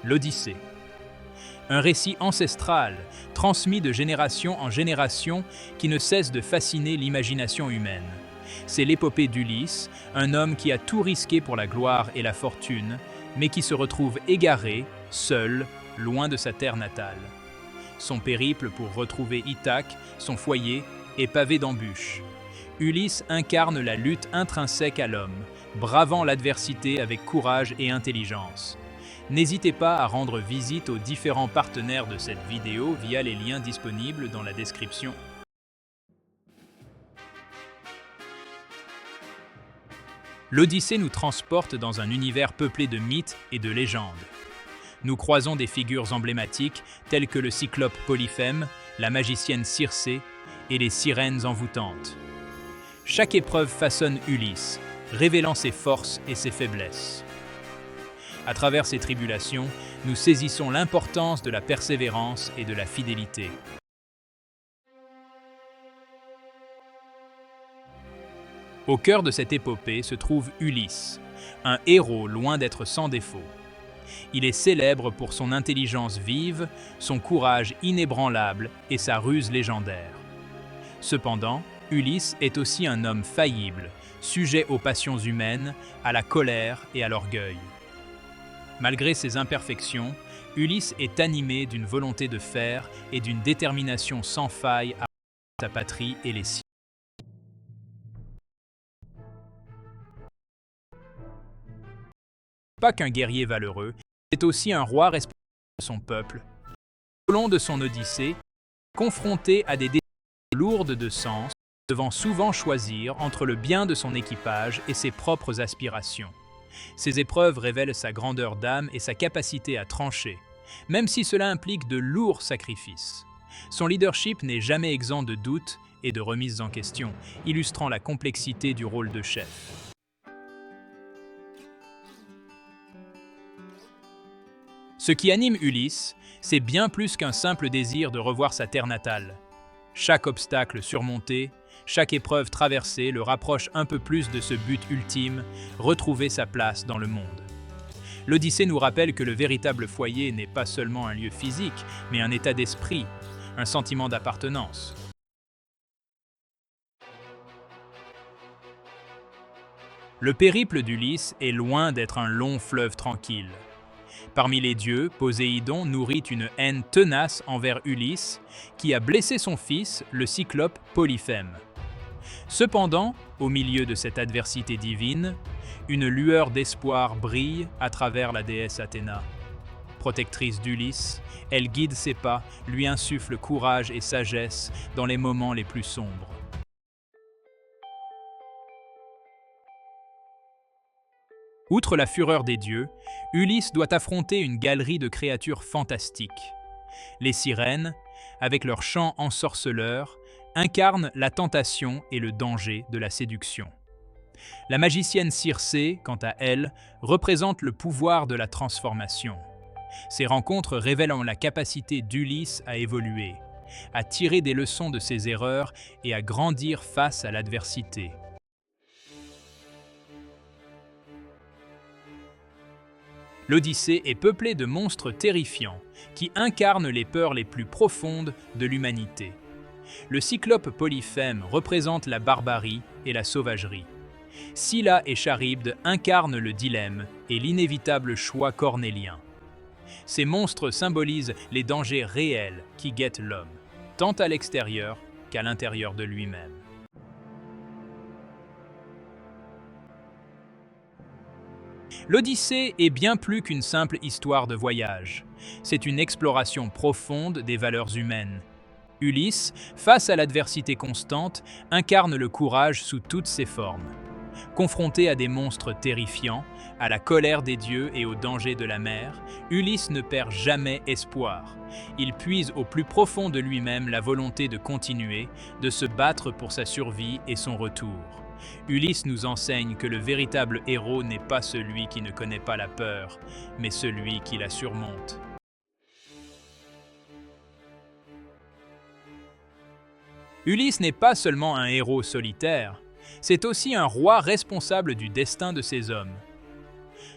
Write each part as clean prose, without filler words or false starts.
L'Odyssée. Un récit ancestral, transmis de génération en génération, qui ne cesse de fasciner l'imagination humaine. C'est l'épopée d'Ulysse, un homme qui a tout risqué pour la gloire et la fortune, mais qui se retrouve égaré, seul, loin de sa terre natale. Son périple pour retrouver Ithaque, son foyer, est pavé d'embûches. Ulysse incarne la lutte intrinsèque à l'homme, bravant l'adversité avec courage et intelligence. N'hésitez pas à rendre visite aux différents partenaires de cette vidéo via les liens disponibles dans la description. L'Odyssée nous transporte dans un univers peuplé de mythes et de légendes. Nous croisons des figures emblématiques telles que le cyclope Polyphème, la magicienne Circé et les sirènes envoûtantes. Chaque épreuve façonne Ulysse, révélant ses forces et ses faiblesses. À travers ces tribulations, nous saisissons l'importance de la persévérance et de la fidélité. Au cœur de cette épopée se trouve Ulysse, un héros loin d'être sans défaut. Il est célèbre pour son intelligence vive, son courage inébranlable et sa ruse légendaire. Cependant, Ulysse est aussi un homme faillible, sujet aux passions humaines, à la colère et à l'orgueil. Malgré ses imperfections, Ulysse est animé d'une volonté de fer et d'une détermination sans faille à sa patrie et les siens. Pas qu'un guerrier valeureux, c'est aussi un roi respectueux de son peuple. Au long de son Odyssée, confronté à des décisions lourdes de sens, devant souvent choisir entre le bien de son équipage et ses propres aspirations. Ces épreuves révèlent sa grandeur d'âme et sa capacité à trancher, même si cela implique de lourds sacrifices. Son leadership n'est jamais exempt de doutes et de remises en question, illustrant la complexité du rôle de chef. Ce qui anime Ulysse, c'est bien plus qu'un simple désir de revoir sa terre natale. Chaque obstacle surmonté, chaque épreuve traversée le rapproche un peu plus de ce but ultime, retrouver sa place dans le monde. L'Odyssée nous rappelle que le véritable foyer n'est pas seulement un lieu physique, mais un état d'esprit, un sentiment d'appartenance. Le périple d'Ulysse est loin d'être un long fleuve tranquille. Parmi les dieux, Poséidon nourrit une haine tenace envers Ulysse, qui a blessé son fils, le cyclope Polyphème. Cependant, au milieu de cette adversité divine, une lueur d'espoir brille à travers la déesse Athéna. Protectrice d'Ulysse, elle guide ses pas, lui insuffle courage et sagesse dans les moments les plus sombres. Outre la fureur des dieux, Ulysse doit affronter une galerie de créatures fantastiques. Les sirènes, avec leurs chants ensorceleurs, incarnent la tentation et le danger de la séduction. La magicienne Circé, quant à elle, représente le pouvoir de la transformation. Ces rencontres révèlent la capacité d'Ulysse à évoluer, à tirer des leçons de ses erreurs et à grandir face à l'adversité. L'Odyssée est peuplée de monstres terrifiants qui incarnent les peurs les plus profondes de l'humanité. Le cyclope Polyphème représente la barbarie et la sauvagerie. Scylla et Charybde incarnent le dilemme et l'inévitable choix cornélien. Ces monstres symbolisent les dangers réels qui guettent l'homme, tant à l'extérieur qu'à l'intérieur de lui-même. L'Odyssée est bien plus qu'une simple histoire de voyage. C'est une exploration profonde des valeurs humaines. Ulysse, face à l'adversité constante, incarne le courage sous toutes ses formes. Confronté à des monstres terrifiants, à la colère des dieux et aux dangers de la mer, Ulysse ne perd jamais espoir. Il puise au plus profond de lui-même la volonté de continuer, de se battre pour sa survie et son retour. Ulysse nous enseigne que le véritable héros n'est pas celui qui ne connaît pas la peur, mais celui qui la surmonte. Ulysse n'est pas seulement un héros solitaire, c'est aussi un roi responsable du destin de ses hommes.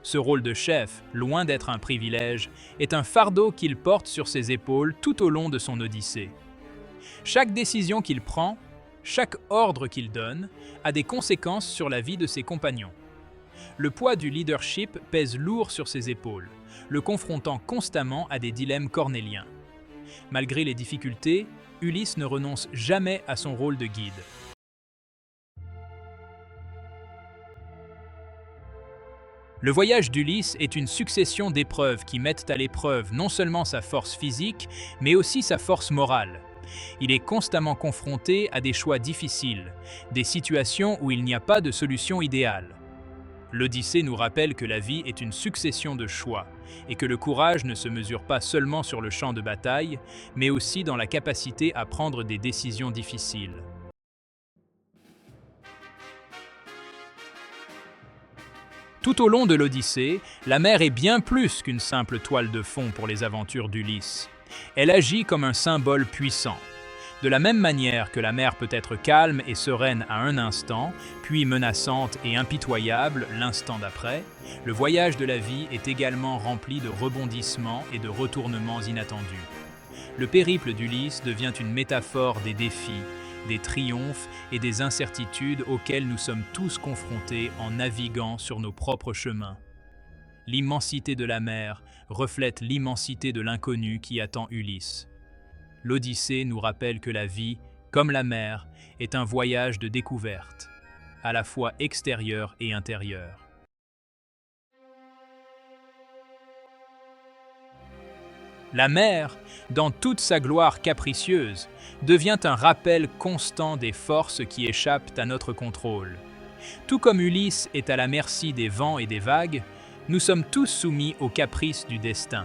Ce rôle de chef, loin d'être un privilège, est un fardeau qu'il porte sur ses épaules tout au long de son odyssée. Chaque décision qu'il prend, chaque ordre qu'il donne, a des conséquences sur la vie de ses compagnons. Le poids du leadership pèse lourd sur ses épaules, le confrontant constamment à des dilemmes cornéliens. Malgré les difficultés, Ulysse ne renonce jamais à son rôle de guide. Le voyage d'Ulysse est une succession d'épreuves qui mettent à l'épreuve non seulement sa force physique, mais aussi sa force morale. Il est constamment confronté à des choix difficiles, des situations où il n'y a pas de solution idéale. L'Odyssée nous rappelle que la vie est une succession de choix, et que le courage ne se mesure pas seulement sur le champ de bataille, mais aussi dans la capacité à prendre des décisions difficiles. Tout au long de l'Odyssée, la mer est bien plus qu'une simple toile de fond pour les aventures d'Ulysse. Elle agit comme un symbole puissant. De la même manière que la mer peut être calme et sereine à un instant, puis menaçante et impitoyable l'instant d'après, le voyage de la vie est également rempli de rebondissements et de retournements inattendus. Le périple d'Ulysse devient une métaphore des défis, des triomphes et des incertitudes auxquelles nous sommes tous confrontés en naviguant sur nos propres chemins. L'immensité de la mer reflète l'immensité de l'inconnu qui attend Ulysse. L'Odyssée nous rappelle que la vie, comme la mer, est un voyage de découverte, à la fois extérieur et intérieur. La mer, dans toute sa gloire capricieuse, devient un rappel constant des forces qui échappent à notre contrôle. Tout comme Ulysse est à la merci des vents et des vagues, nous sommes tous soumis aux caprices du destin.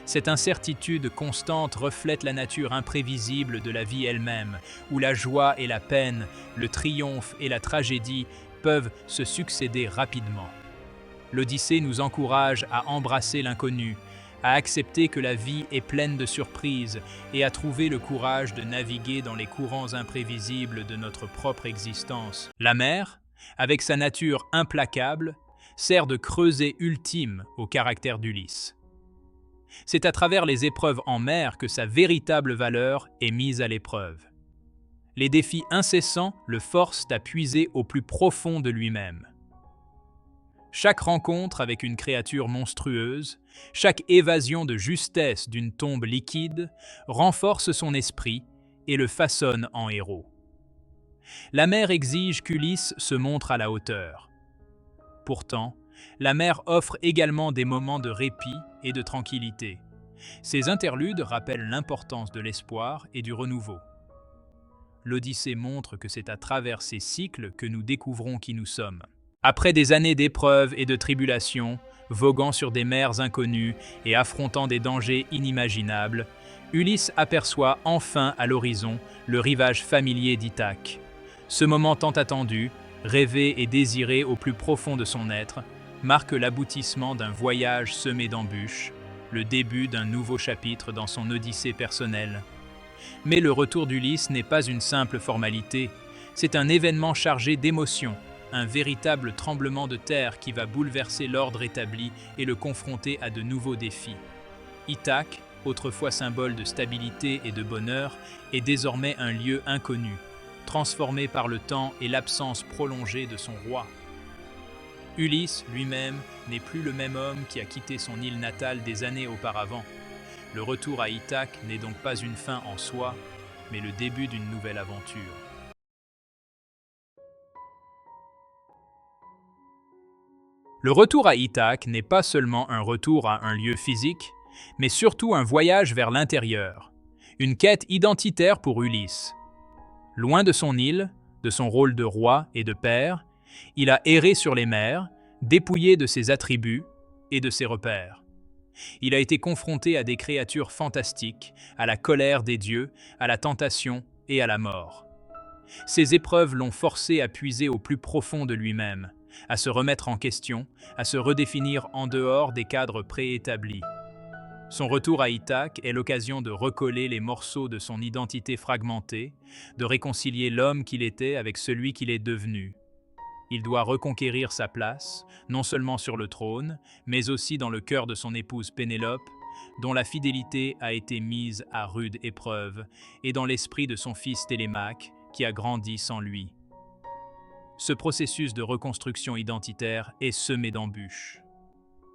Cette incertitude constante reflète la nature imprévisible de la vie elle-même, où la joie et la peine, le triomphe et la tragédie peuvent se succéder rapidement. L'Odyssée nous encourage à embrasser l'inconnu, à accepter que la vie est pleine de surprises et à trouver le courage de naviguer dans les courants imprévisibles de notre propre existence. La mer, avec sa nature implacable, sert de creuset ultime au caractère d'Ulysse. C'est à travers les épreuves en mer que sa véritable valeur est mise à l'épreuve. Les défis incessants le forcent à puiser au plus profond de lui-même. Chaque rencontre avec une créature monstrueuse, chaque évasion de justesse d'une tombe liquide, renforce son esprit et le façonne en héros. La mer exige qu'Ulysse se montre à la hauteur. Pourtant, la mer offre également des moments de répit et de tranquillité. Ces interludes rappellent l'importance de l'espoir et du renouveau. L'Odyssée montre que c'est à travers ces cycles que nous découvrons qui nous sommes. Après des années d'épreuves et de tribulations, voguant sur des mers inconnues et affrontant des dangers inimaginables, Ulysse aperçoit enfin à l'horizon le rivage familier d'Ithaque. Ce moment tant attendu, rêvé et désiré au plus profond de son être, marque l'aboutissement d'un voyage semé d'embûches, le début d'un nouveau chapitre dans son odyssée personnelle. Mais le retour d'Ulysse n'est pas une simple formalité, c'est un événement chargé d'émotions, un véritable tremblement de terre qui va bouleverser l'ordre établi et le confronter à de nouveaux défis. Ithaque, autrefois symbole de stabilité et de bonheur, est désormais un lieu inconnu, transformé par le temps et l'absence prolongée de son roi. Ulysse, lui-même, n'est plus le même homme qui a quitté son île natale des années auparavant. Le retour à Ithaque n'est donc pas une fin en soi, mais le début d'une nouvelle aventure. Le retour à Ithaque n'est pas seulement un retour à un lieu physique, mais surtout un voyage vers l'intérieur, une quête identitaire pour Ulysse. Loin de son île, de son rôle de roi et de père, il a erré sur les mers, dépouillé de ses attributs et de ses repères. Il a été confronté à des créatures fantastiques, à la colère des dieux, à la tentation et à la mort. Ces épreuves l'ont forcé à puiser au plus profond de lui-même, à se remettre en question, à se redéfinir en dehors des cadres préétablis. Son retour à Ithaque est l'occasion de recoller les morceaux de son identité fragmentée, de réconcilier l'homme qu'il était avec celui qu'il est devenu. Il doit reconquérir sa place, non seulement sur le trône, mais aussi dans le cœur de son épouse Pénélope, dont la fidélité a été mise à rude épreuve, et dans l'esprit de son fils Télémaque, qui a grandi sans lui. Ce processus de reconstruction identitaire est semé d'embûches.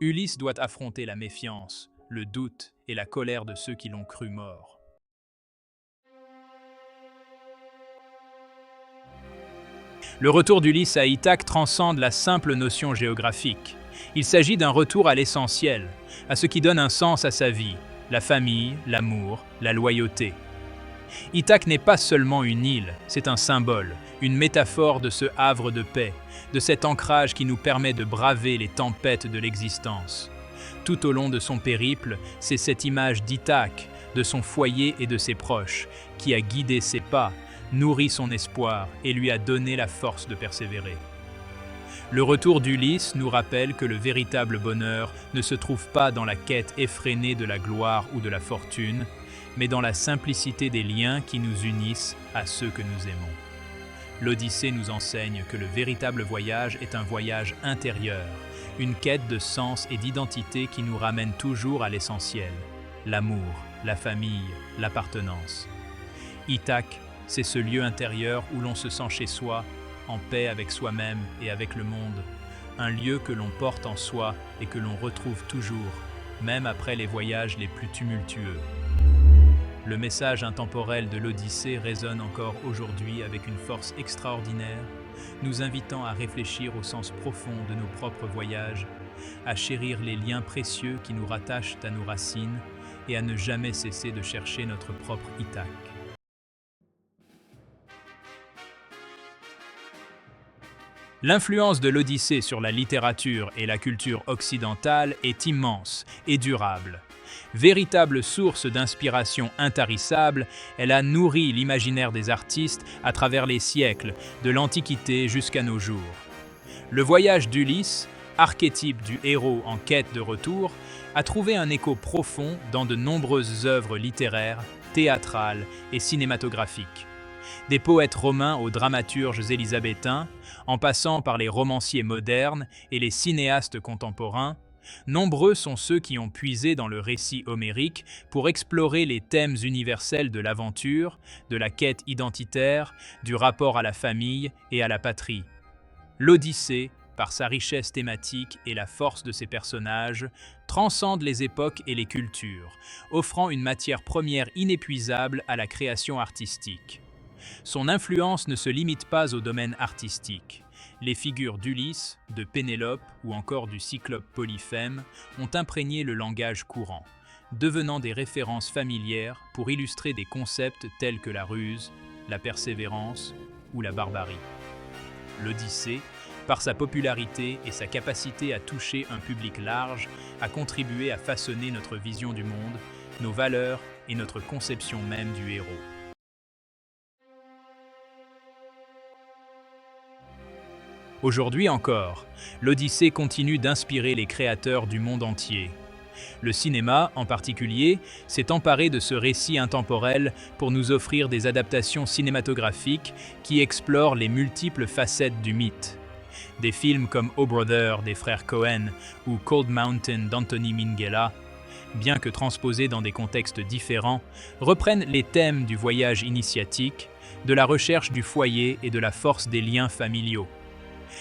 Ulysse doit affronter la méfiance, le doute et la colère de ceux qui l'ont cru mort. Le retour d'Ulysse à Ithaque transcende la simple notion géographique. Il s'agit d'un retour à l'essentiel, à ce qui donne un sens à sa vie, la famille, l'amour, la loyauté. Ithaque n'est pas seulement une île, c'est un symbole, une métaphore de ce havre de paix, de cet ancrage qui nous permet de braver les tempêtes de l'existence. Tout au long de son périple, c'est cette image d'Ithaque, de son foyer et de ses proches, qui a guidé ses pas, nourri son espoir et lui a donné la force de persévérer. Le retour d'Ulysse nous rappelle que le véritable bonheur ne se trouve pas dans la quête effrénée de la gloire ou de la fortune, mais dans la simplicité des liens qui nous unissent à ceux que nous aimons. L'Odyssée nous enseigne que le véritable voyage est un voyage intérieur, une quête de sens et d'identité qui nous ramène toujours à l'essentiel, l'amour, la famille, l'appartenance. Ithaque, c'est ce lieu intérieur où l'on se sent chez soi, en paix avec soi-même et avec le monde, un lieu que l'on porte en soi et que l'on retrouve toujours, même après les voyages les plus tumultueux. Le message intemporel de l'Odyssée résonne encore aujourd'hui avec une force extraordinaire, nous invitant à réfléchir au sens profond de nos propres voyages, à chérir les liens précieux qui nous rattachent à nos racines et à ne jamais cesser de chercher notre propre Ithaque. L'influence de l'Odyssée sur la littérature et la culture occidentale est immense et durable. Véritable source d'inspiration intarissable, elle a nourri l'imaginaire des artistes à travers les siècles, de l'Antiquité jusqu'à nos jours. Le voyage d'Ulysse, archétype du héros en quête de retour, a trouvé un écho profond dans de nombreuses œuvres littéraires, théâtrales et cinématographiques. Des poètes romains aux dramaturges élisabétains, en passant par les romanciers modernes et les cinéastes contemporains, nombreux sont ceux qui ont puisé dans le récit homérique pour explorer les thèmes universels de l'aventure, de la quête identitaire, du rapport à la famille et à la patrie. L'Odyssée, par sa richesse thématique et la force de ses personnages, transcende les époques et les cultures, offrant une matière première inépuisable à la création artistique. Son influence ne se limite pas au domaine artistique. Les figures d'Ulysse, de Pénélope ou encore du cyclope Polyphème ont imprégné le langage courant, devenant des références familières pour illustrer des concepts tels que la ruse, la persévérance ou la barbarie. L'Odyssée, par sa popularité et sa capacité à toucher un public large, a contribué à façonner notre vision du monde, nos valeurs et notre conception même du héros. Aujourd'hui encore, l'Odyssée continue d'inspirer les créateurs du monde entier. Le cinéma, en particulier, s'est emparé de ce récit intemporel pour nous offrir des adaptations cinématographiques qui explorent les multiples facettes du mythe. Des films comme O Brother des frères Coen ou Cold Mountain d'Anthony Minghella, bien que transposés dans des contextes différents, reprennent les thèmes du voyage initiatique, de la recherche du foyer et de la force des liens familiaux.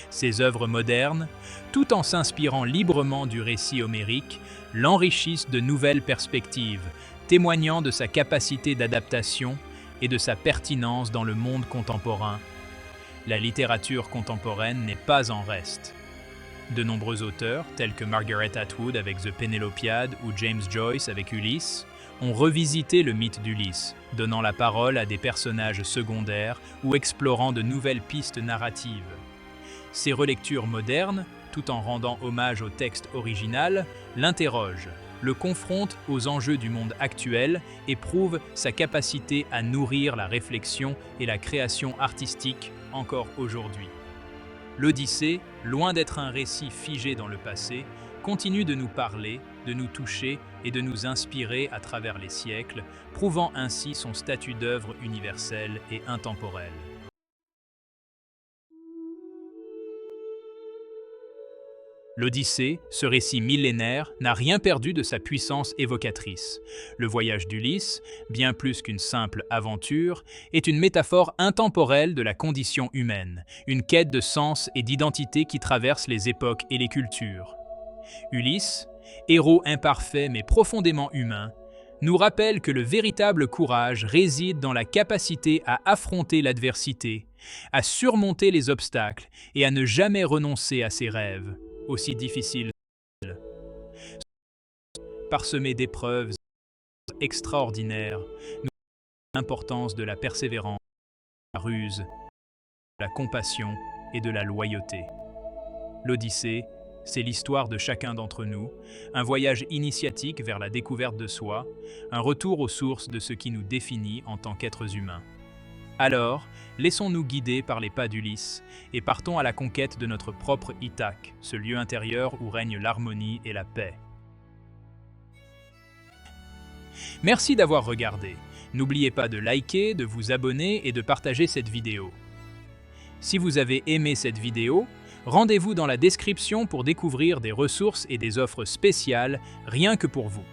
Ces œuvres modernes, tout en s'inspirant librement du récit homérique, l'enrichissent de nouvelles perspectives, témoignant de sa capacité d'adaptation et de sa pertinence dans le monde contemporain. La littérature contemporaine n'est pas en reste. De nombreux auteurs, tels que Margaret Atwood avec The Pénélopiade ou James Joyce avec Ulysse, ont revisité le mythe d'Ulysse, donnant la parole à des personnages secondaires ou explorant de nouvelles pistes narratives. Ces relectures modernes, tout en rendant hommage au texte original, l'interrogent, le confrontent aux enjeux du monde actuel et prouvent sa capacité à nourrir la réflexion et la création artistique encore aujourd'hui. L'Odyssée, loin d'être un récit figé dans le passé, continue de nous parler, de nous toucher et de nous inspirer à travers les siècles, prouvant ainsi son statut d'œuvre universelle et intemporelle. L'Odyssée, ce récit millénaire, n'a rien perdu de sa puissance évocatrice. Le voyage d'Ulysse, bien plus qu'une simple aventure, est une métaphore intemporelle de la condition humaine, une quête de sens et d'identité qui traverse les époques et les cultures. Ulysse, héros imparfait mais profondément humain, nous rappelle que le véritable courage réside dans la capacité à affronter l'adversité, à surmonter les obstacles et à ne jamais renoncer à ses rêves, aussi difficiles, parsemés d'épreuves extraordinaires, nous l'importance de la persévérance, de la ruse, de la compassion et de la loyauté. L'Odyssée, c'est l'histoire de chacun d'entre nous, un voyage initiatique vers la découverte de soi, un retour aux sources de ce qui nous définit en tant qu'êtres humains. Alors, laissons-nous guider par les pas d'Ulysse et partons à la conquête de notre propre Ithaque, ce lieu intérieur où règne l'harmonie et la paix. Merci d'avoir regardé. N'oubliez pas de liker, de vous abonner et de partager cette vidéo. Si vous avez aimé cette vidéo, rendez-vous dans la description pour découvrir des ressources et des offres spéciales rien que pour vous.